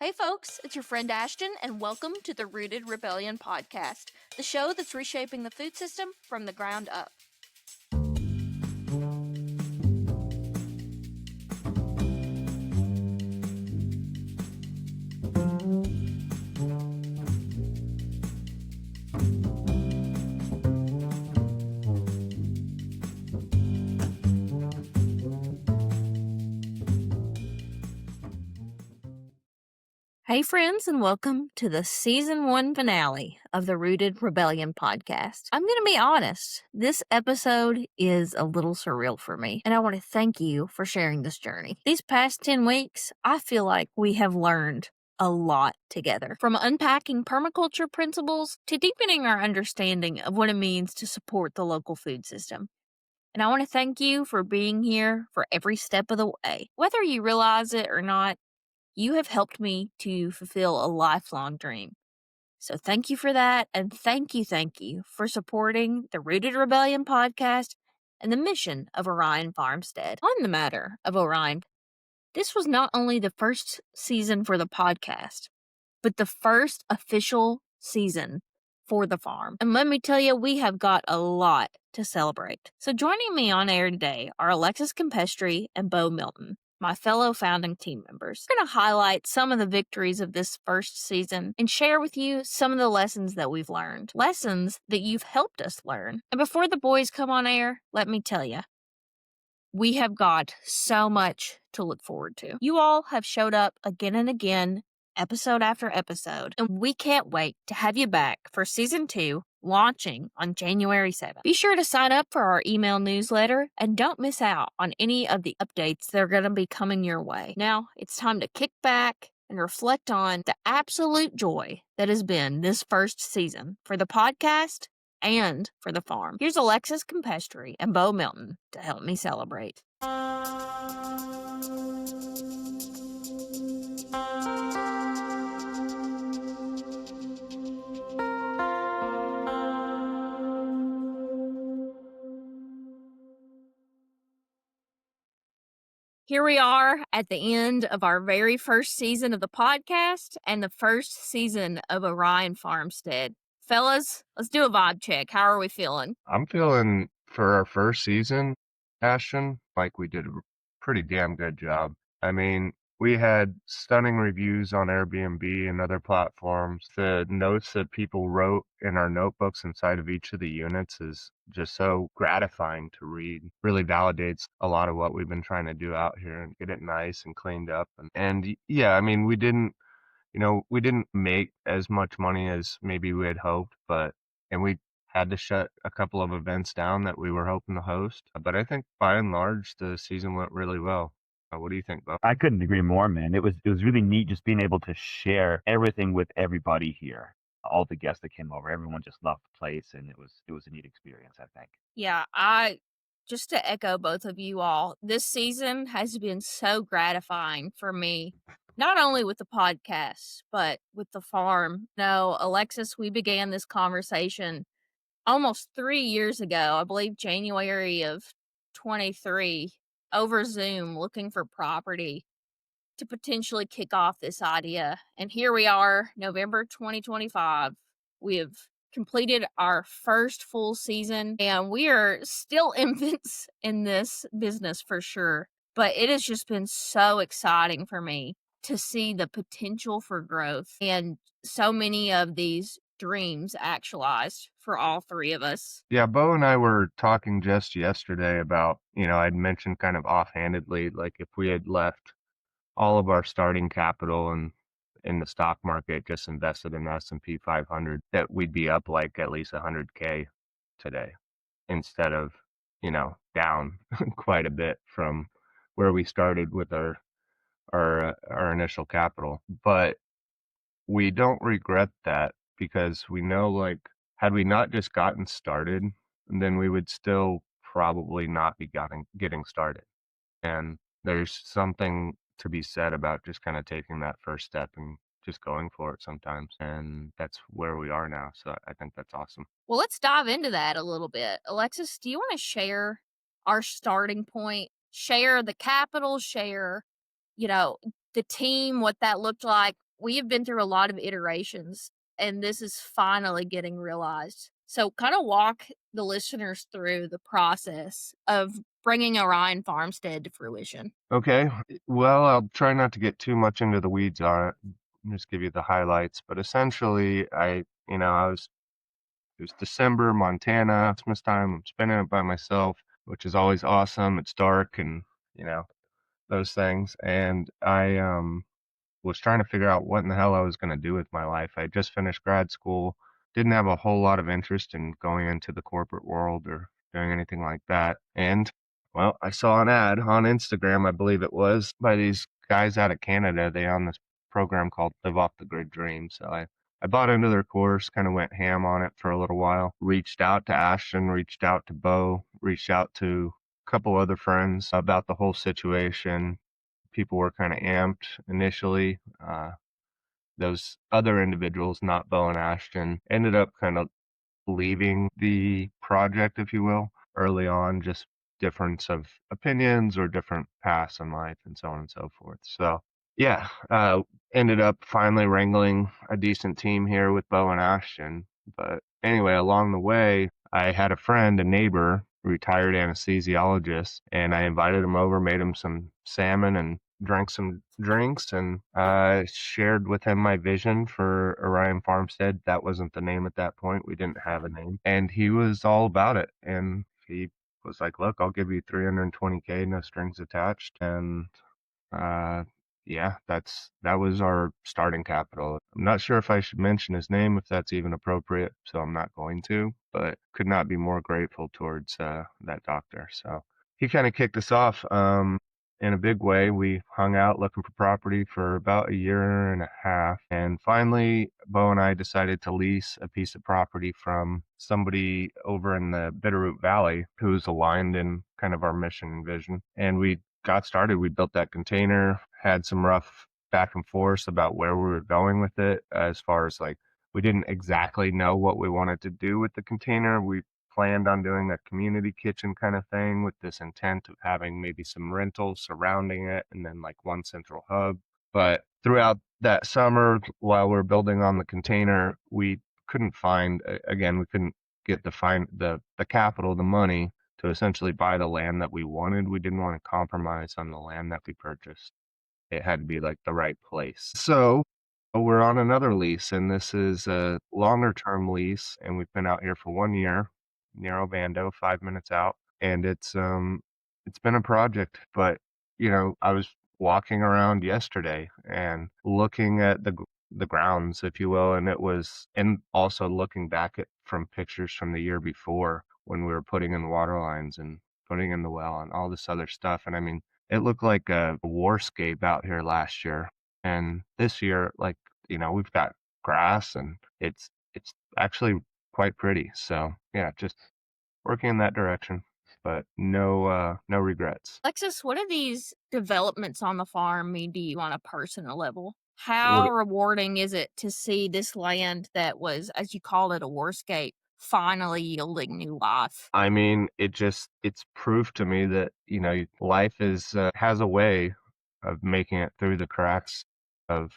Hey folks, it's your friend Ashton, and welcome to the Rooted Rebellion podcast, the show that's reshaping the food system from the ground up. Hey friends, and welcome to the season 1 finale of the Rooted Rebellion podcast. I'm going to be honest, this episode is a little surreal for me, and I want to thank you for sharing this journey. These past 10 weeks, I feel like we have learned a lot together, from unpacking permaculture principles to deepening our understanding of what it means to support the local food system. And I want to thank you for being here for every step of the way. Whether you realize it or not, you have helped me to fulfill a lifelong dream. So thank you for that, and thank you for supporting the Rooted Rebellion podcast and the mission of Orion Farmstead. On the matter of Orion, this was not only the first season for the podcast, but the first official season for the farm. And let me tell you, we have got a lot to celebrate. So joining me on air today are Alexis Campestre and Beau Milton, my fellow founding team members. We're going to highlight some of the victories of this first season and share with you some of the lessons that we've learned, lessons that you've helped us learn. And before the boys come on air, let me tell you, we have got so much to look forward to. You all have showed up again and again, episode after episode, and we can't wait to have you back for season 2, launching on January 7th. Be sure to sign up for our email newsletter and don't miss out on any of the updates that are going to be coming your way. Now, it's time to kick back and reflect on the absolute joy that has been this first season for the podcast and for the farm. Here's Alexis Campestre and Beau Milton to help me celebrate. Here we are at the end of our very first season of the podcast and the first season of Orion Farmstead. Fellas, let's do a vibe check. How are we feeling? I'm feeling for our first season, Ashton, like we did a pretty damn good job. I mean, we had stunning reviews on Airbnb and other platforms. The notes that people wrote in our notebooks inside of each of the units is just so gratifying to read. Really validates a lot of what we've been trying to do out here and get it nice and cleaned up. And yeah, I mean, we didn't make as much money as maybe we had hoped, and we had to shut a couple of events down that we were hoping to host. But I think by and large, the season went really well. What do you think, Bo? I couldn't agree more, man. It was really neat just being able to share everything with everybody here. All the guests that came over, everyone just loved the place, and it was a neat experience, I think. Yeah, just to echo both of you all, this season has been so gratifying for me, not only with the podcast, but with the farm. No, Alexis, we began this conversation almost 3 years ago, I believe January of 23, over Zoom, looking for property to potentially kick off this idea. And here we are, November 2025. We have completed our first full season, and we are still infants in this business for sure. But it has just been so exciting for me to see the potential for growth and so many of these dreams actualized for all three of us. Yeah, Bo and I were talking just yesterday about, I'd mentioned kind of offhandedly, like if we had left all of our starting capital and in the stock market just invested in S&P 500, that we'd be up like at least 100K today instead of, down quite a bit from where we started with our initial capital. But we don't regret that because we know, like, had we not just gotten started, then we would still probably not be getting started. And there's something to be said about just kind of taking that first step and just going for it sometimes. And that's where we are now. So I think that's awesome. Well, let's dive into that a little bit. Alexis, do you want to share our starting point? Share the capital, share, the team, what that looked like we have been through a lot of iterations, and this is finally getting realized. So, kind of walk the listeners through the process of bringing Orion Farmstead to fruition. Okay. Well, I'll try not to get too much into the weeds on it. Just give you the highlights. But essentially, it was December, Montana, Christmas time. I'm spending it by myself, which is always awesome. It's dark and, you know, those things. And I was trying to figure out what in the hell I was going to do with my life. I had just finished grad school, didn't have a whole lot of interest in going into the corporate world or doing anything like that. And, well, I saw an ad on Instagram, I believe it was, by these guys out of Canada. They on this program called Live Off the Grid Dream. So I bought into their course, kind of went ham on it for a little while, reached out to Ashton, reached out to Beau, reached out to a couple other friends about the whole situation. People were kind of amped initially. Those other individuals, not Beau and Ashton, ended up kind of leaving the project, if you will, early on, just difference of opinions or different paths in life and so on and so forth. So, yeah, ended up finally wrangling a decent team here with Beau and Ashton. But anyway, along the way, I had a friend, a neighbor, retired anesthesiologist, and I invited him over, made him some salmon and drank some drinks, and shared with him my vision for Orion Farmstead. That wasn't the name at that point. We didn't have a name. And he was all about it. And he was like, look, I'll give you 320K, no strings attached. And uh, yeah, that was our starting capital. I'm not sure if I should mention his name, if that's even appropriate, so I'm not going to, but could not be more grateful towards that doctor. So he kind of kicked us off in a big way. We hung out looking for property for about a year and a half, and finally, Beau and I decided to lease a piece of property from somebody over in the Bitterroot Valley who's aligned in kind of our mission and vision. And we got started. We built that container, had some rough back and forth about where we were going with it, as far as like we didn't exactly know what we wanted to do with the container. We planned on doing a community kitchen kind of thing with this intent of having maybe some rentals surrounding it and then like one central hub. But throughout that summer, while we were building on the container, we couldn't find, again, we couldn't get the capital, the money to essentially buy the land that we wanted. We didn't want to compromise on the land that we purchased. It had to be like the right place. So we're on another lease, and this is a longer term lease, and we've been out here for 1 year, near Ovando, 5 minutes out. And it's been a project, but I was walking around yesterday and looking at the grounds, if you will, and also looking back at from pictures from the year before when we were putting in water lines and putting in the well and all this other stuff. And I mean, it looked like a warscape out here last year. And this year, like, we've got grass and it's actually quite pretty. So yeah, just working in that direction, but no regrets. Alexis, what do these developments on the farm mean to you on a personal level? What How rewarding is it to see this land that was, as you called it, a warscape, finally yielding new life? I mean, it's proof to me that, life has a way of making it through the cracks of,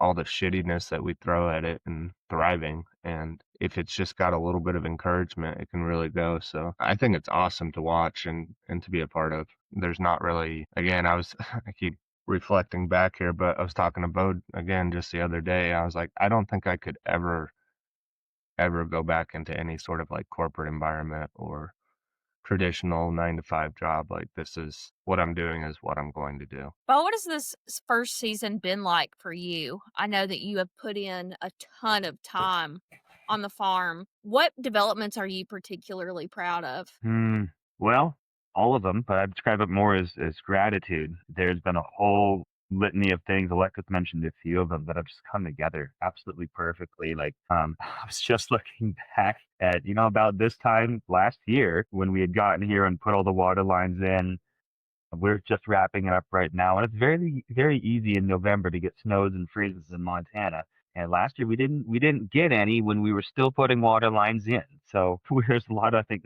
all the shittiness that we throw at it and thriving. And if it's just got a little bit of encouragement, it can really go. So I think it's awesome to watch and to be a part of. There's not really, again, I keep reflecting back here, but I was talking to Beau again just the other day. I was like, I don't think I could ever go back into any sort of like corporate environment or traditional 9 to 5 job. Like, this is what I'm doing is what I'm going to do. Well, what has this first season been like for you? I know that you have put in a ton of time on the farm. What developments are you particularly proud of? Well, all of them, but I describe it more as gratitude. There's been a whole litany of things. Alexis mentioned a few of them that have just come together absolutely perfectly. Like, I was just looking back at, about this time last year when we had gotten here and put all the water lines in. We're just wrapping it up right now, and it's very, very easy in November to get snows and freezes in Montana. And last year we didn't get any when we were still putting water lines in. So there's a lot of, I think,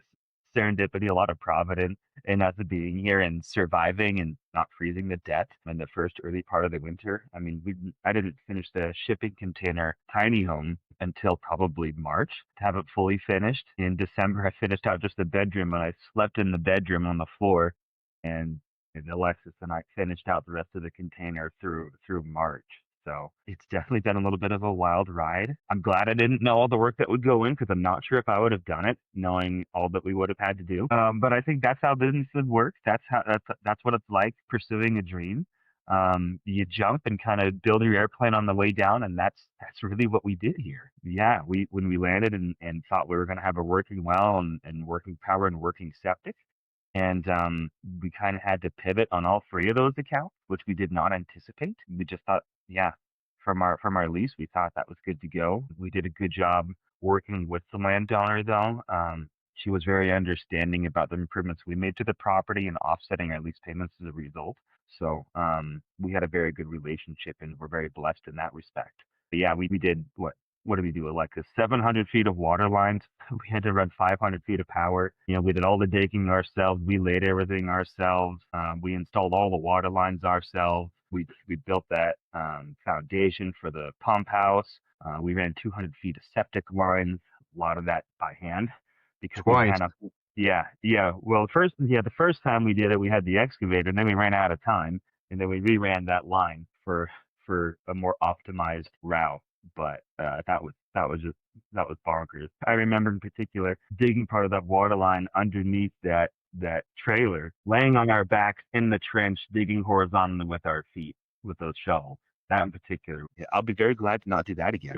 serendipity, a lot of providence in us being here and surviving and not freezing to death in the first early part of the winter. I mean, I didn't finish the shipping container tiny home until probably March to have it fully finished. In December, I finished out just the bedroom, and I slept in the bedroom on the floor, and Alexis and I finished out the rest of the container through March. So it's definitely been a little bit of a wild ride. I'm glad I didn't know all the work that would go in, because I'm not sure if I would have done it knowing all that we would have had to do. But I think that's how businesses work. That's what it's like pursuing a dream. You jump and kind of build your airplane on the way down, and that's really what we did here. Yeah, when we landed and thought we were going to have a working well and working power and working septic. And we kind of had to pivot on all three of those accounts, which we did not anticipate. We just thought, yeah, from our lease, we thought that was good to go. We did a good job working with the landowner, though. She was very understanding about the improvements we made to the property and offsetting our lease payments as a result. So we had a very good relationship, and we're very blessed in that respect. But yeah, we did what did we do? Like 700 feet of water lines. We had to run 500 feet of power. We did all the digging ourselves. We laid everything ourselves. We installed all the water lines ourselves. We built that foundation for the pump house. We ran 200 feet of septic lines. A lot of that by hand because we Twice. ran up. Yeah. Well, the first time we did it, we had the excavator, and then we ran out of time, and then we reran that line for a more optimized route. But that was bonkers. I remember in particular digging part of that water line underneath that trailer, laying on our backs in the trench, digging horizontally with our feet with those shovels. That in particular, yeah, I'll be very glad to not do that again.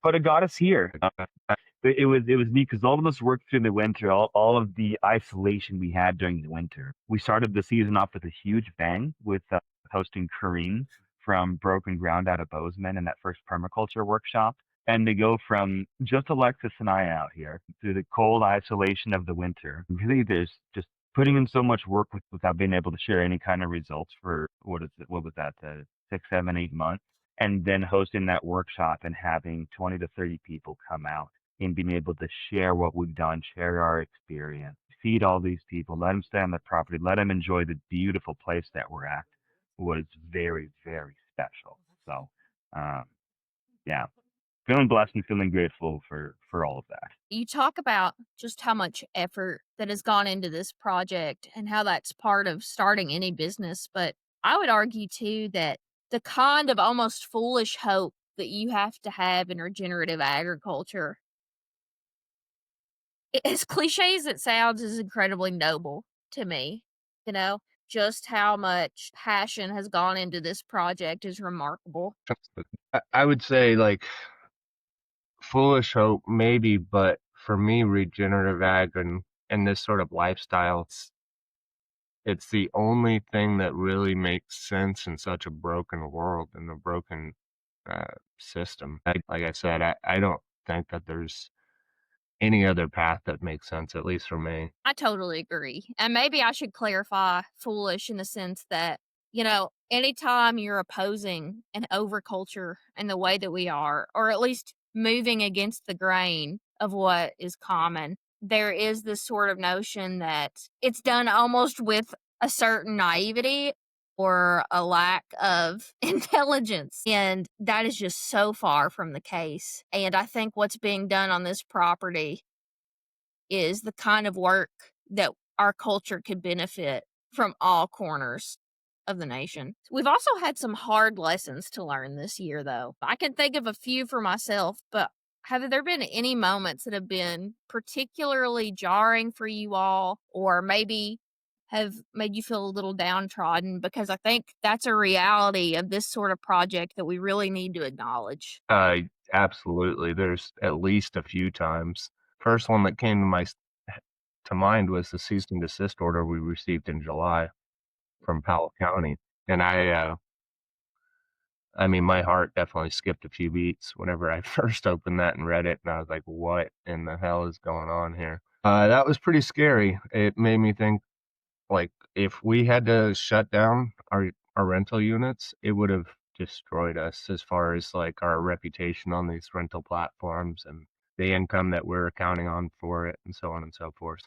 But it got us here. It was neat because all of us worked through the winter, all of the isolation we had during the winter. We started the season off with a huge bang with hosting Corinne from Broken Ground out of Bozeman in that first permaculture workshop. And to go from just Alexis and I out here through the cold isolation of the winter, really there's just putting in so much work without being able to share any kind of results for what was that, 6, 7, 8 months. And then hosting that workshop and having 20 to 30 people come out and being able to share what we've done, share our experience, feed all these people, let them stay on the property, let them enjoy the beautiful place that we're at was very, very special. So, yeah, feeling blessed and feeling grateful for all of that. You talk about just how much effort that has gone into this project and how that's part of starting any business, but I would argue too that the kind of almost foolish hope that you have to have in regenerative agriculture, as cliche as it sounds, is incredibly noble to me. You know, just how much passion has gone into this project is remarkable. I would say like foolish hope maybe, but for me, regenerative ag and this sort of lifestyle, it's the only thing that really makes sense in such a broken world and a broken system. Like I said, I don't think that there's any other path that makes sense, at least for me. I totally agree. And maybe I should clarify foolish in the sense that, anytime you're opposing an overculture in the way that we are, or at least moving against the grain of what is common, there is this sort of notion that it's done almost with a certain naivety or a lack of intelligence. And that is just so far from the case. And I think what's being done on this property is the kind of work that our culture could benefit from all corners of the nation. We've also had some hard lessons to learn this year, though. I can think of a few for myself, but have there been any moments that have been particularly jarring for you all, or maybe have made you feel a little downtrodden? Because I think that's a reality of this sort of project that we really need to acknowledge. Absolutely. There's at least a few times. First one that came to mind was the cease and desist order we received in July from Powell County, and I mean, my heart definitely skipped a few beats whenever I first opened that and read it, and I was like, "What in the hell is going on here?" That was pretty scary. It made me think, like, if we had to shut down our rental units, it would have destroyed us as far as like our reputation on these rental platforms and the income that we're counting on for it, and so on and so forth.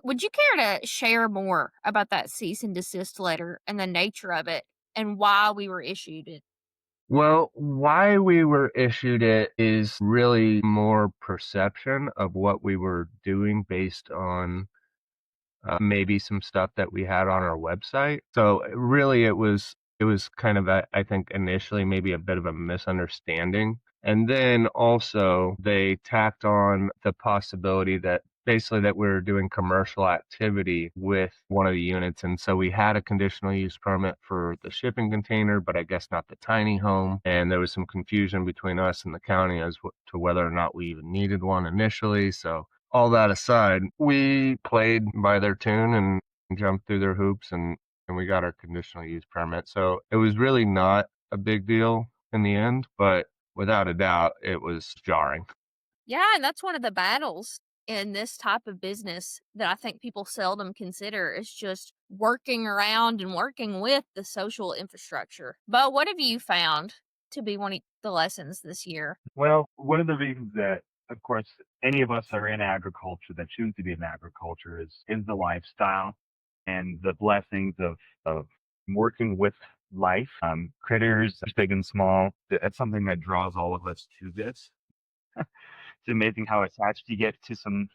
Would you care to share more about that cease and desist letter and the nature of it and why we were issued it? Well, why we were issued it is really more perception of what we were doing based on maybe some stuff that we had on our website. So really, it was kind of I think initially maybe a bit of a misunderstanding, and then also they tacked on the possibility that basically that we were doing commercial activity with one of the units, and so we had a conditional use permit for the shipping container, but I guess not the tiny home, and there was some confusion between us and the county as to whether or not we even needed one initially. So all that aside, we played by their tune and jumped through their hoops, and we got our conditional use permit. So it was really not a big deal in the end, but without a doubt, it was jarring. Yeah, and that's one of the battles in this type of business that I think people seldom consider is just working around and working with the social infrastructure. But what have you found to be one of the lessons this year? Well, one of the reasons that, of course, any of us are in agriculture that choose to be in agriculture is the lifestyle and the blessings of working with life, critters, big and small. That's something that draws all of us to this. It's amazing how attached you get to some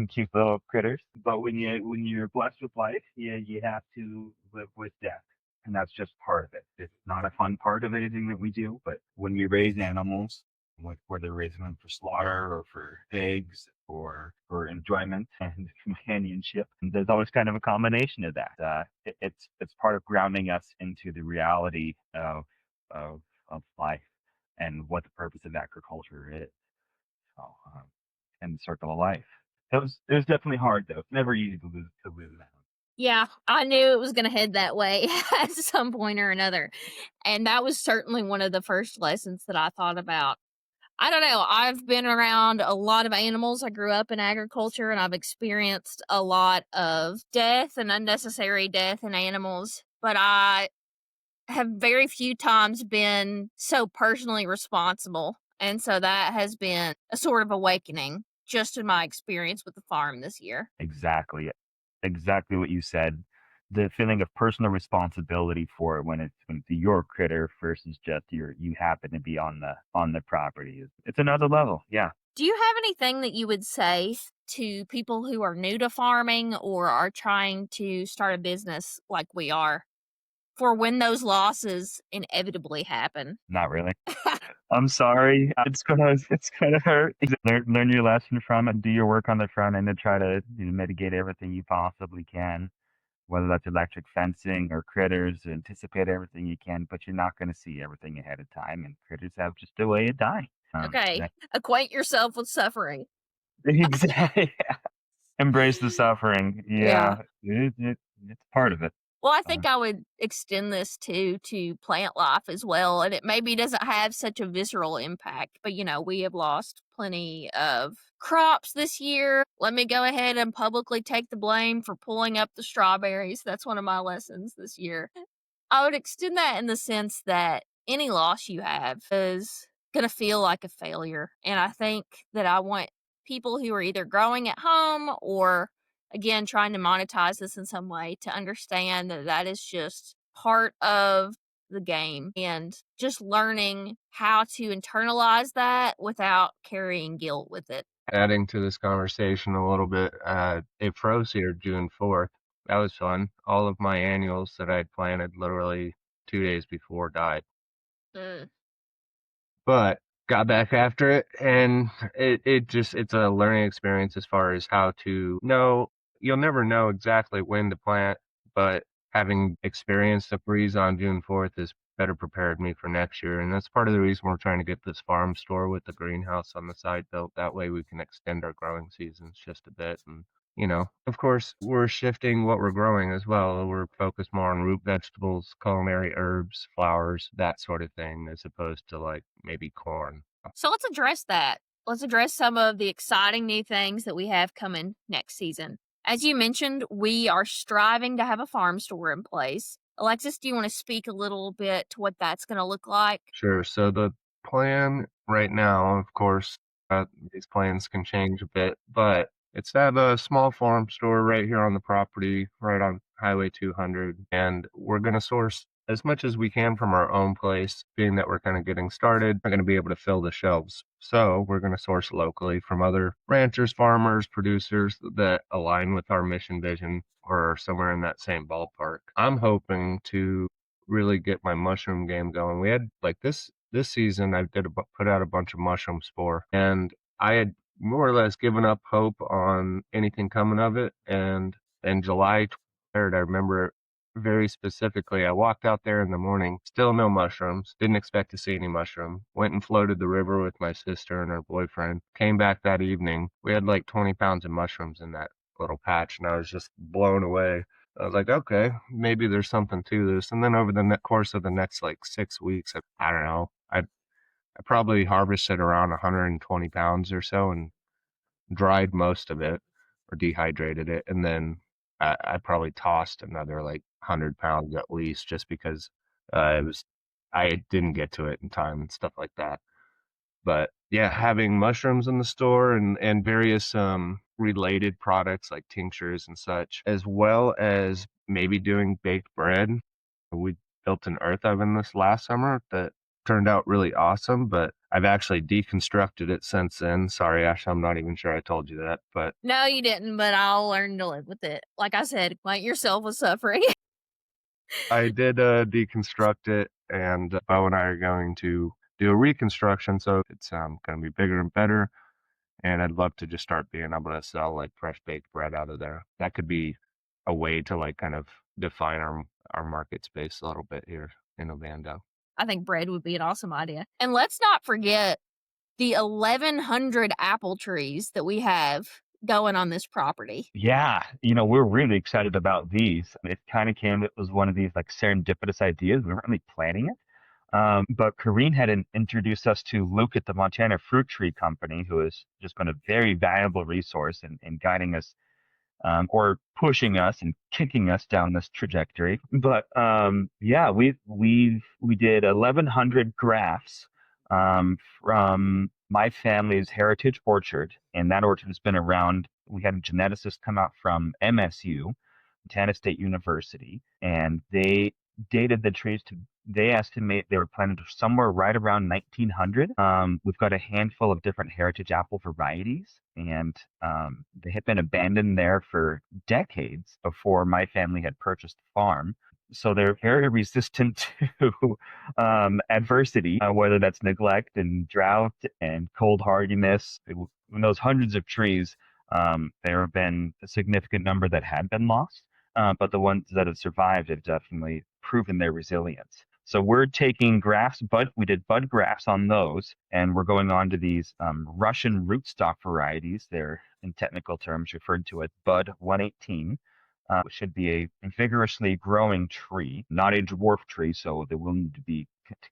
cute little critters. But when you're blessed with life, you have to live with death. And that's just part of it. It's not a fun part of anything that we do, but when we raise animals, like whether raising them for slaughter or for eggs or for enjoyment and companionship, there's always kind of a combination of that. It's part of grounding us into the reality of life and what the purpose of agriculture is. So, and the circle of life. It was definitely hard though. It's never easy to lose that. Yeah, I knew it was going to head that way at some point or another. And that was certainly one of the first lessons that I thought about. I don't know. I've been around a lot of animals. I grew up in agriculture and I've experienced a lot of death and unnecessary death in animals. But I have very few times been so personally responsible. And so that has been a sort of awakening just in my experience with the farm this year. Exactly, exactly what you said. The feeling of personal responsibility for it when it's your critter versus just you happen to be on the property. It's another level. Yeah. Do you have anything that you would say to people who are new to farming or are trying to start a business like we are for when those losses inevitably happen? Not really. I'm sorry. It's gonna hurt. Learn your lesson from it. Do your work on the front end to try to mitigate everything you possibly can, whether that's electric fencing or critters. Anticipate everything you can, but you're not going to see everything ahead of time, and critters have just a way of dying. Okay, That, acquaint yourself with suffering. exactly. Embrace the suffering. Yeah. Yeah, it's part of it. Well, I Uh, think I would extend this too to plant life as well. And it maybe doesn't have such a visceral impact, but we have lost plenty of crops this year. Let me go ahead and publicly take the blame for pulling up the strawberries. That's one of my lessons this year. I would extend that in the sense that any loss you have is going to feel like a failure. And I think that I want people who are either growing at home or, again, trying to monetize this in some way to understand that that is just part of the game and just learning how to internalize that without carrying guilt with it. Adding to this conversation a little bit, it froze here June 4th. That was fun. All of my annuals that I'd planted literally 2 days before died. Mm. But got back after it, and it's a learning experience as far as how to know. You'll never know exactly when to plant, but having experienced a freeze on June 4th has better prepared me for next year, and that's part of the reason we're trying to get this farm store with the greenhouse on the side built. That way we can extend our growing seasons just a bit, and of course, we're shifting what we're growing as well. We're focused more on root vegetables, culinary herbs, flowers, that sort of thing, as opposed to like maybe corn. So let's address that. Let's address some of the exciting new things that we have coming next season. As you mentioned, we are striving to have a farm store in place. Alexis, do you want to speak a little bit to what that's going to look like? Sure. So the plan right now, of course, these plans can change a bit, but It's at a small farm store right here on the property, right on Highway 200. And we're going to source as much as we can from our own place, being that we're kind of getting started. We're going to be able to fill the shelves. So we're going to source locally from other ranchers, farmers, producers that align with our mission vision or are somewhere in that same ballpark. I'm hoping to really get my mushroom game going. We had like this season, I put out a bunch of mushroom spore, and I had more or less given up hope on anything coming of it. And in July 23rd, I remember very specifically, I walked out there in the morning, still no mushrooms, didn't expect to see any mushroom. Went and floated the river with my sister and her boyfriend. Came back that evening. We had like 20 pounds of mushrooms in that little patch, and I was just blown away. I was like, okay, maybe there's something to this. And then over the course of the next like 6 weeks, I don't know, I probably harvested around 120 pounds or so and dried most of it or dehydrated it. And then I probably tossed another like 100 pounds at least just because I didn't get to it in time and stuff like that. But yeah, having mushrooms in the store and various related products like tinctures and such, as well as maybe doing baked bread. We built an earth oven this last summer that turned out really awesome, but I've actually deconstructed it since then. Sorry, Ash, I'm not even sure I told you that, but No, you didn't, but I'll learn to live with it. Like I said, acquaint yourself with suffering. I did deconstruct it, and Bo and I are going to do a reconstruction, so it's going to be bigger and better. And I'd love to just start being able to sell like fresh baked bread out of there. That could be a way to like kind of define our market space a little bit here in Ovando. I think bread would be an awesome idea. And let's not forget the 1,100 apple trees that we have going on this property. Yeah, we're really excited about these. It kind of it was one of these like serendipitous ideas. We weren't really planning it. But Kareen had introduced us to Luke at the Montana Fruit Tree Company, who has just been a very valuable resource in guiding us or pushing us and kicking us down this trajectory. But yeah, we did 1,100 grafts from my family's heritage orchard, and that orchard has been around. We had a geneticist come out from MSU, Montana State University, and they dated the trees to. They estimate they were planted somewhere right around 1900. We've got a handful of different heritage apple varieties, and they had been abandoned there for decades before my family had purchased the farm. So they're very resistant to adversity, whether that's neglect and drought and cold hardiness. In those hundreds of trees, there have been a significant number that had been lost, but the ones that have survived have definitely proven their resilience. So we're taking grafts, we did bud grafts on those, and we're going on to these Russian rootstock varieties. They're, in technical terms, referred to as Bud 118, which should be a vigorously growing tree, not a dwarf tree, so they will need to be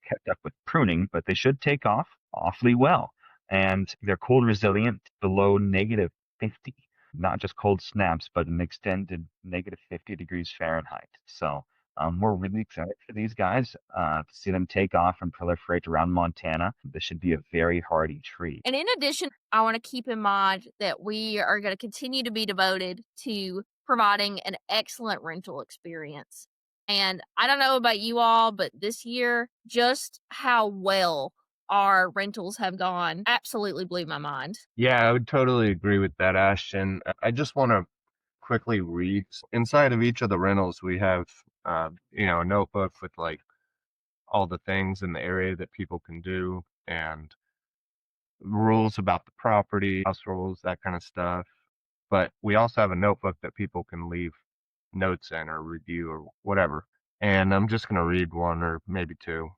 kept up with pruning, but they should take off awfully well. And they're cold resilient below negative 50, not just cold snaps, but an extended negative 50 degrees Fahrenheit. So we're really excited for these guys to see them take off and proliferate around Montana. This should be a very hardy tree. And in addition, I want to keep in mind that we are going to continue to be devoted to providing an excellent rental experience. And I don't know about you all, but this year, just how well our rentals have gone absolutely blew my mind. Yeah, I would totally agree with that, Ashton. I just want to quickly read inside of each of the rentals. We have, a notebook with like all the things in the area that people can do and rules about the property, house rules, that kind of stuff. But we also have a notebook that people can leave notes in or review or whatever. And I'm just going to read one or maybe two.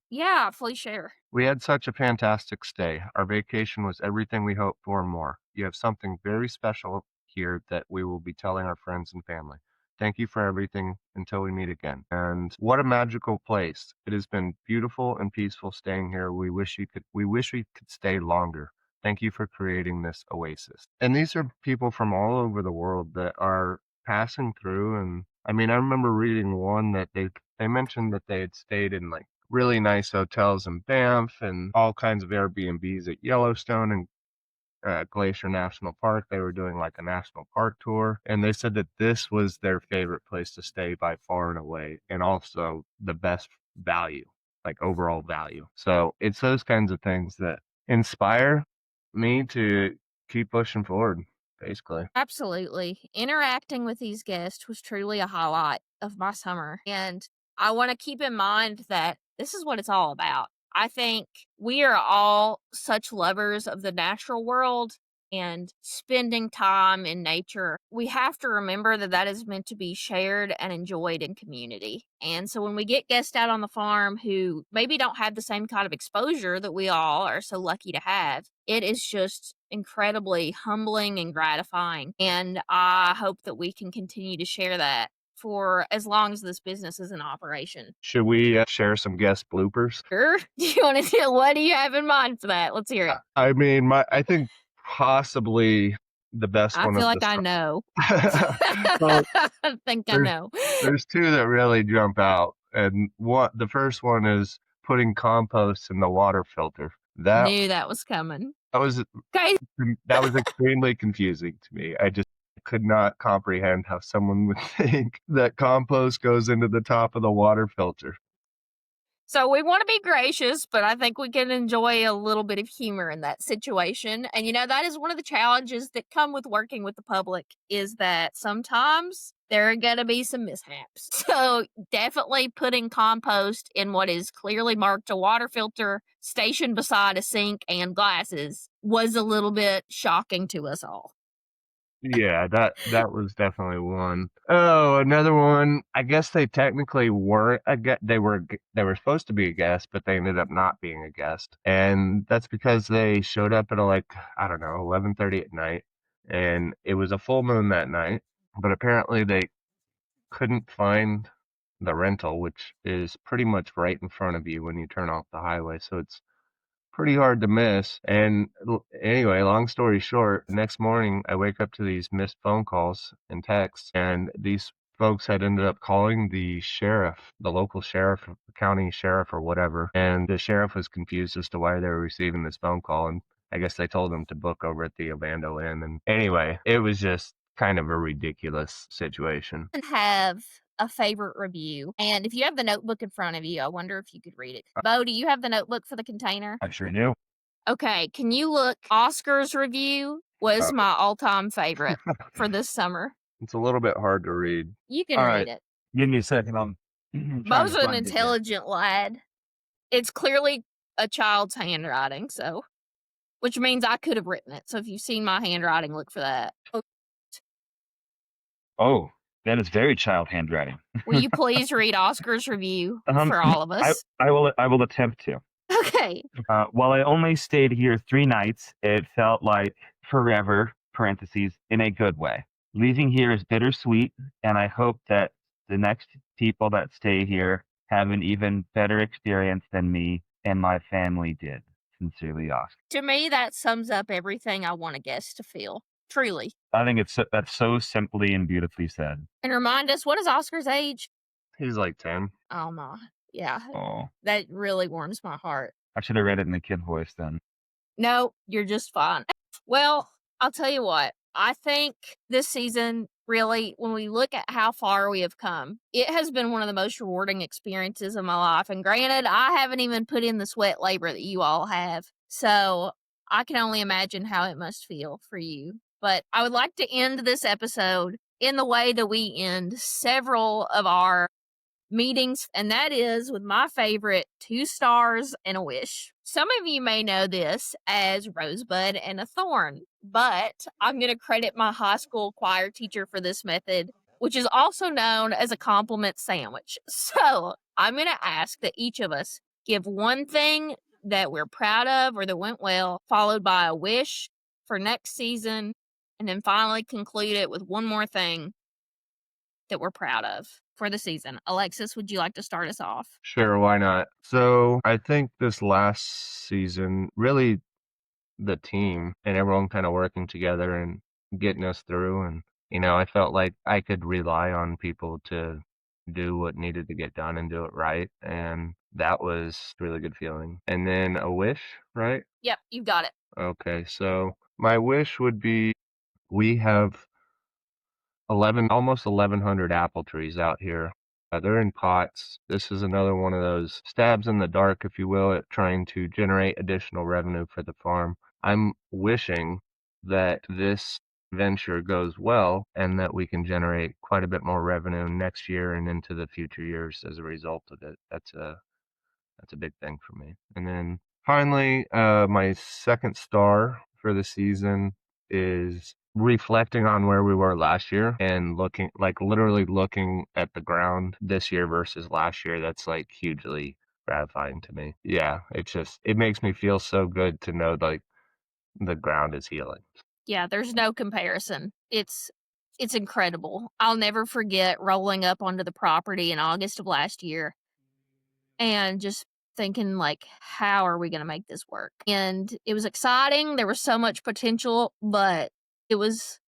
Yeah, please share. We had such a fantastic stay. Our vacation was everything we hoped for and more. You have something very special here that we will be telling our friends and family. Thank you for everything until we meet again. And what a magical place. It has been beautiful and peaceful staying here. We wish we could stay longer. Thank you for creating this oasis. And these are people from all over the world that are passing through. And I mean, I remember reading one that they mentioned that they had stayed in like really nice hotels in Banff and all kinds of Airbnbs at Yellowstone. And Glacier National Park. They were doing like a national park tour, and they said that this was their favorite place to stay by far and away, and also the best value, like overall value. So it's those kinds of things that inspire me to keep pushing forward, basically. Absolutely. Interacting with these guests was truly a highlight of my summer. And I want to keep in mind that this is what it's all about. I think we are all such lovers of the natural world and spending time in nature. We have to remember that that is meant to be shared and enjoyed in community. And so when we get guests out on the farm who maybe don't have the same kind of exposure that we all are so lucky to have, it is just incredibly humbling and gratifying. And I hope that we can continue to share that for as long as this business is in operation. Should we share some guest bloopers? Sure. Do you want to do what do you have in mind for that? Let's hear it. I mean, I think possibly the best I one feel of like the I know. well, I think I know. there's two that really jump out, and the first one is putting compost in the water filter. Knew that was coming. Was Okay. that was extremely confusing to me. I just could not comprehend how someone would think that compost goes into the top of the water filter. So we want to be gracious, but I think we can enjoy a little bit of humor in that situation. And that is one of the challenges that come with working with the public is that sometimes there are going to be some mishaps. So definitely putting compost in what is clearly marked a water filter stationed beside a sink and glasses was a little bit shocking to us all. Yeah, that was definitely one. Oh, another one. I guess they technically weren't a guest. They were supposed to be a guest, but they ended up not being a guest, and that's because they showed up at I don't know 11:30 at night, and it was a full moon that night. But apparently they couldn't find the rental, which is pretty much right in front of you when you turn off the highway. So it's pretty hard to miss. And anyway, long story short, next morning I wake up to these missed phone calls and texts, and these folks had ended up calling the sheriff, the local sheriff, county sheriff or whatever, and the sheriff was confused as to why they were receiving this phone call, and I guess they told them to book over at the Ovando Inn. And anyway, it was just kind of a ridiculous situation. Have a favorite review. And if you have the notebook in front of you, I wonder if you could read it. Beau, do you have the notebook for the container? I sure do. Okay, can you look? Oscar's review was my all-time favorite for this summer. It's a little bit hard to read. You can All read right. it. Give me a second. I'm trying Beau's to an find it here. intelligent lad. It's clearly a child's handwriting, which means I could have written it. So if you've seen my handwriting, look for that. Oh, that is very child handwriting. Will you please read Oscar's review for all of us? I will attempt to. Okay. While I only stayed here 3 nights, it felt like forever, parentheses, in a good way. Leaving here is bittersweet, and I hope that the next people that stay here have an even better experience than me and my family did. Sincerely, Oscar. To me, that sums up everything I want a guest to feel. Truly. I think that's so simply and beautifully said. And remind us, what is Oscar's age? He's like 10. Oh my. Yeah. Oh, That really warms my heart. I should have read it in the kid voice then. No, you're just fine. Well, I'll tell you what. I think this season, really, when we look at how far we have come, it has been one of the most rewarding experiences of my life. And granted, I haven't even put in the sweat labor that you all have. So I can only imagine how it must feel for you. But I would like to end this episode in the way that we end several of our meetings, and that is with my favorite 2 stars and a wish. Some of you may know this as Rosebud and a Thorn, but I'm going to credit my high school choir teacher for this method, which is also known as a compliment sandwich. So I'm going to ask that each of us give one thing that we're proud of or that went well, followed by a wish for next season, and then finally conclude it with one more thing that we're proud of for the season. Alexis, would you like to start us off? Sure, why not? So I think this last season, really the team and everyone kind of working together and getting us through. And, I felt like I could rely on people to do what needed to get done and do it right. And that was a really good feeling. And then a wish, right? Yep, you got it. Okay, so My wish would be we have almost 1,100 apple trees out here. They're in pots. This is another one of those stabs in the dark, if you will, at trying to generate additional revenue for the farm. I'm wishing that this venture goes well and that we can generate quite a bit more revenue next year and into the future years as a result of it. That's a big thing for me. And then finally, my second star for the season is reflecting on where we were last year and looking, like literally looking at the ground this year versus last year. That's like hugely gratifying to me. Yeah, it makes me feel so good to know like the ground is healing. Yeah, there's no comparison. It's incredible. I'll never forget rolling up onto the property in August of last year and just thinking like, how are we going to make this work? And it was exciting. There was so much potential, but it was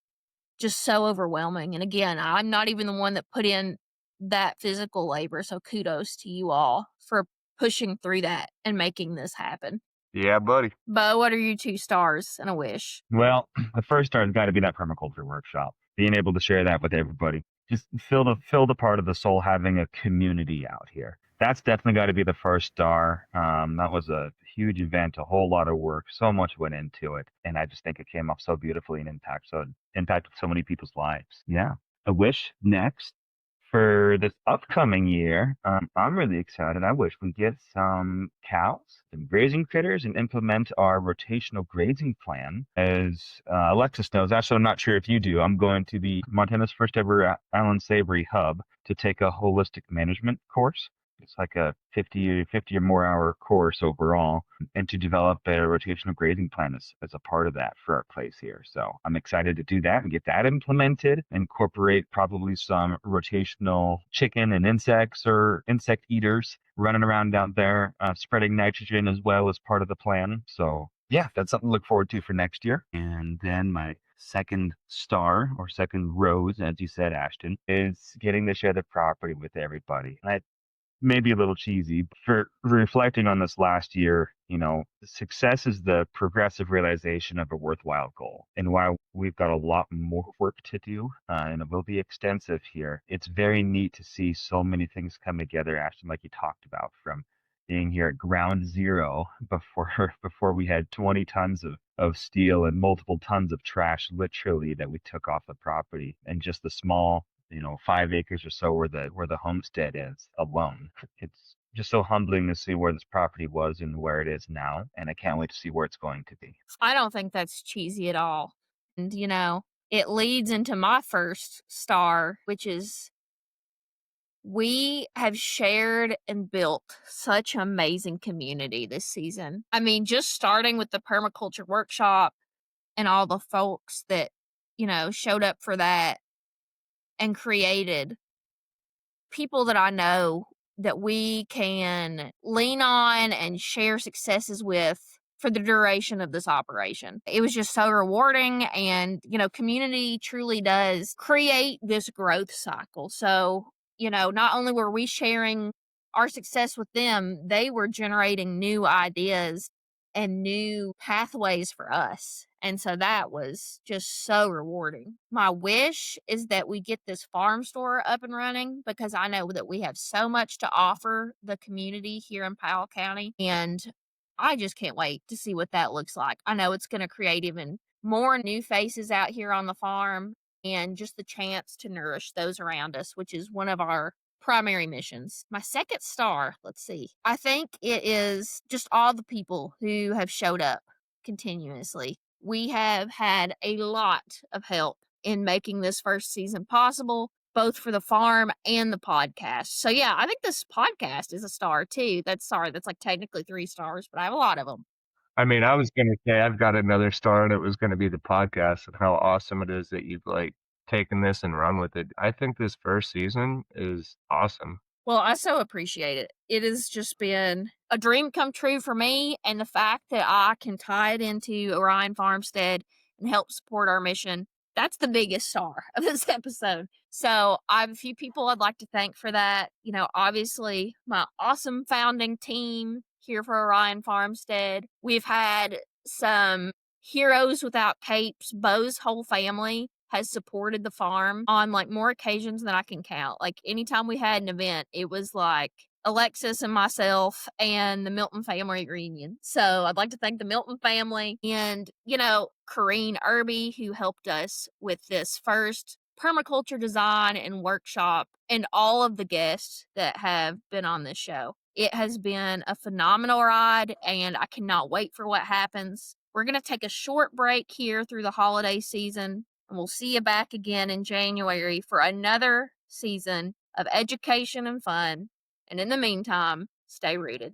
just so overwhelming. And again, I'm not even the one that put in that physical labor. So kudos to you all for pushing through that and making this happen. Yeah, buddy. Beau, what are your 2 stars and a wish? Well, the first star has got to be that permaculture workshop. Being able to share that with everybody, just feel the part of the soul, having a community out here. That's definitely got to be the first star. That was a huge event, a whole lot of work, so much went into it, and I just think it came off so beautifully and impacted so many people's lives. Yeah, a wish next. For this upcoming year, I'm really excited. I wish we get some cows, some grazing critters, and implement our rotational grazing plan. As Alexis knows, actually, I'm not sure if you do. I'm going to the Montana's first ever Island Savory Hub to take a holistic management course. It's like a 50 or more hour course overall, and to develop a rotational grazing plan as a part of that for our place here. So I'm excited to do that and get that implemented, incorporate probably some rotational chicken and insects or insect eaters running around out there, spreading nitrogen as well as part of the plan. So yeah, that's something to look forward to for next year. And then my second star, or second rose, as you said, Ashton, is getting to share the property with everybody. And I maybe a little cheesy, but for reflecting on this last year, success is the progressive realization of a worthwhile goal. And while we've got a lot more work to do, and it will be extensive here, it's very neat to see so many things come together, Ashton, like you talked about, from being here at ground zero before we had 20 tons of steel and multiple tons of trash, literally, that we took off the property, and just the small 5 acres or so where the homestead is alone. It's just so humbling to see where this property was and where it is now, and I can't wait to see where it's going to be. I don't think that's cheesy at all. And, it leads into my first star, which is we have shared and built such amazing community this season. I mean, just starting with the permaculture workshop and all the folks that, showed up for that and created people that I know that we can lean on and share successes with for the duration of this operation. It was just so rewarding, and community truly does create this growth cycle. So, not only were we sharing our success with them, they were generating new ideas and new pathways for us. And so that was just so rewarding. My wish is that we get this farm store up and running, because I know that we have so much to offer the community here in Powell County. And I just can't wait to see what that looks like. I know it's going to create even more new faces out here on the farm, and just the chance to nourish those around us, which is one of our primary missions. My second star, let's see. I think it is just all the people who have showed up continuously. We have had a lot of help in making this first season possible, both for the farm and the podcast. So yeah, I think this podcast is a star too. That's like technically 3 stars, but I have a lot of them. I mean, I was going to say I've got another star, and it was going to be the podcast and how awesome it is that you've like taken this and run with it. I think this first season is awesome. Well, I so appreciate it. It has just been a dream come true for me, and the fact that I can tie it into Orion Farmstead and help support our mission, that's the biggest star of this episode. So I have a few people I'd like to thank for that. Obviously, my awesome founding team here for Orion Farmstead. We've had some heroes without capes. Beau's whole family has supported the farm on like more occasions than I can count. Like anytime we had an event, it was like Alexis and myself and the Milton family reunion. So I'd like to thank the Milton family and, Corrine Irby, who helped us with this first permaculture design and workshop, and all of the guests that have been on this show. It has been a phenomenal ride, and I cannot wait for what happens. We're going to take a short break here through the holiday season, and we'll see you back again in January for another season of education and fun. And in the meantime, stay rooted.